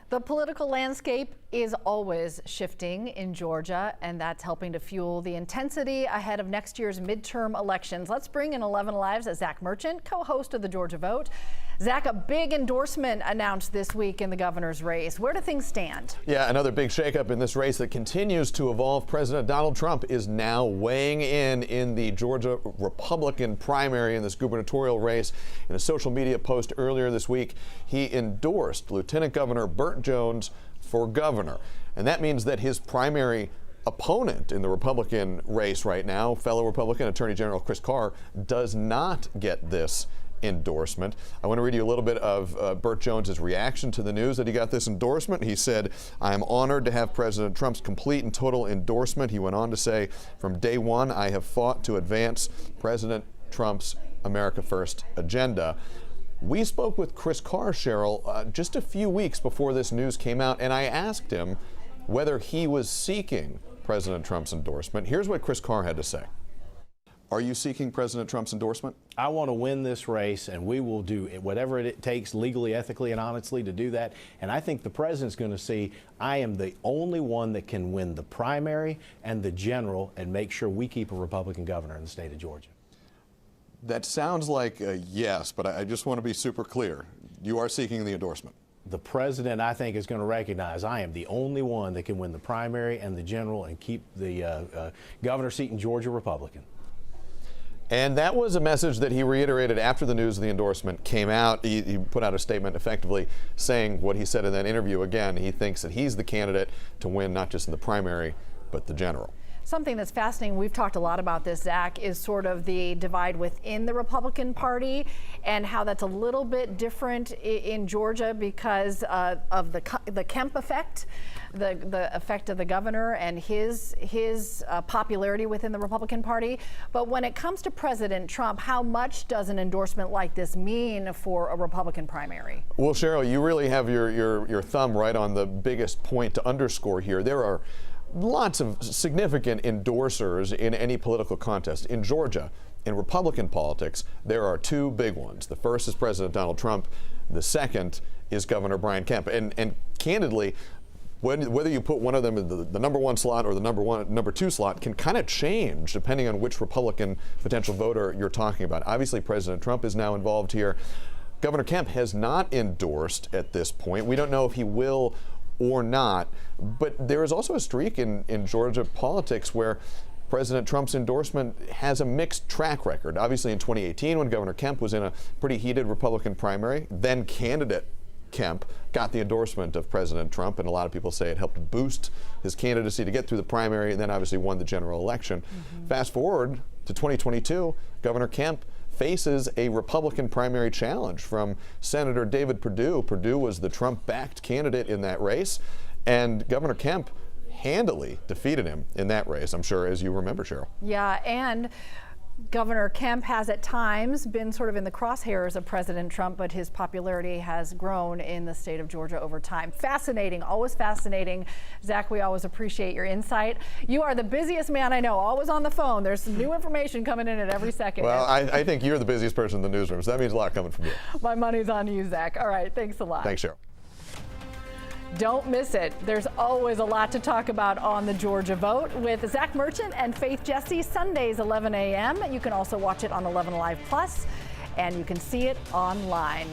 The political landscape is always shifting in Georgia, and that's helping to fuel the intensity ahead of next year's midterm elections. Let's bring in 11Alive's Zach Merchant, co-host of the Georgia Vote. Zach, a big endorsement announced this week in the governor's race. Where do things stand? Yeah, another big shakeup in this race that continues to evolve. President Donald Trump is now weighing in the Georgia Republican primary in this gubernatorial race. In a social media post earlier this week, he endorsed Lieutenant Governor Burt Jones for governor. And that means that his primary opponent in the Republican race right now, fellow Republican Attorney General Chris Carr, does not get this endorsement. I want to read you a little bit of Burt Jones's reaction to the news that he got this endorsement. He said, "I am honored to have President Trump's complete and total endorsement." He went on to say, "From day one, I have fought to advance President Trump's America First agenda." We spoke with Chris Carr, Cheryl, just a few weeks before this news came out, and I asked him whether he was seeking President Trump's endorsement. Here's what Chris Carr had to say. Are you seeking President Trump's endorsement? I want to win this race, and we will do whatever it takes legally, ethically, and honestly to do that. And I think the president's going to see I am the only one that can win the primary and the general and make sure we keep a Republican governor in the state of Georgia. That sounds like a yes, but I just want to be super clear. You are seeking the endorsement. The president, I think, is going to recognize I am the only one that can win the primary and the general and keep the governor seat in Georgia Republican. And that was a message that he reiterated after the news of the endorsement came out. He put out a statement effectively saying what he said in that interview. Again, he thinks that he's the candidate to win not just in the primary, but the general. Something that's fascinating, we've talked a lot about this, Zach, is sort of the divide within the Republican Party and how that's a little bit different in Georgia because of the Kemp effect, the effect of the governor and his popularity within the Republican Party. But when it comes to President Trump, how much does an endorsement like this mean for a Republican primary? Well, Cheryl, you really have your thumb right on the biggest point to underscore here. There are lots of significant endorsers in any political contest. In Georgia, in Republican politics, there are two big ones. The first is President Donald Trump. The second is Governor Brian Kemp. And candidly, whether you put one of them in the number one slot or the number two slot can kind of change depending on which Republican potential voter you're talking about. Obviously, President Trump is now involved here. Governor Kemp has not endorsed at this point. We don't know if he will or not, but there is also a streak in Georgia politics where President Trump's endorsement has a mixed track record. Obviously in 2018 when Governor Kemp was in a pretty heated Republican primary, then candidate Kemp got the endorsement of President Trump, and a lot of people say it helped boost his candidacy to get through the primary and then obviously won the general election. Fast forward to 2022, Governor Kemp faces a Republican primary challenge from Senator David Perdue. Perdue was the Trump-backed candidate in that race, and Governor Kemp handily defeated him in that race, I'm sure, as you remember, Cheryl. Yeah, and Governor Kemp has at times been sort of in the crosshairs of President Trump, but his popularity has grown in the state of Georgia over time. Fascinating, always fascinating. Zach, we always appreciate your insight. You are the busiest man I know, always on the phone. There's some new information coming in at every second. Well, I think you're the busiest person in the newsroom, so that means a lot coming from you. My money's on you, Zach. All right, thanks a lot. Thanks, Cheryl. Don't miss it. There's always a lot to talk about on the Georgia Vote with Zach Merchant and Faith Jesse, Sundays 11 a.m. You can also watch it on 11Alive Plus, and you can see it online.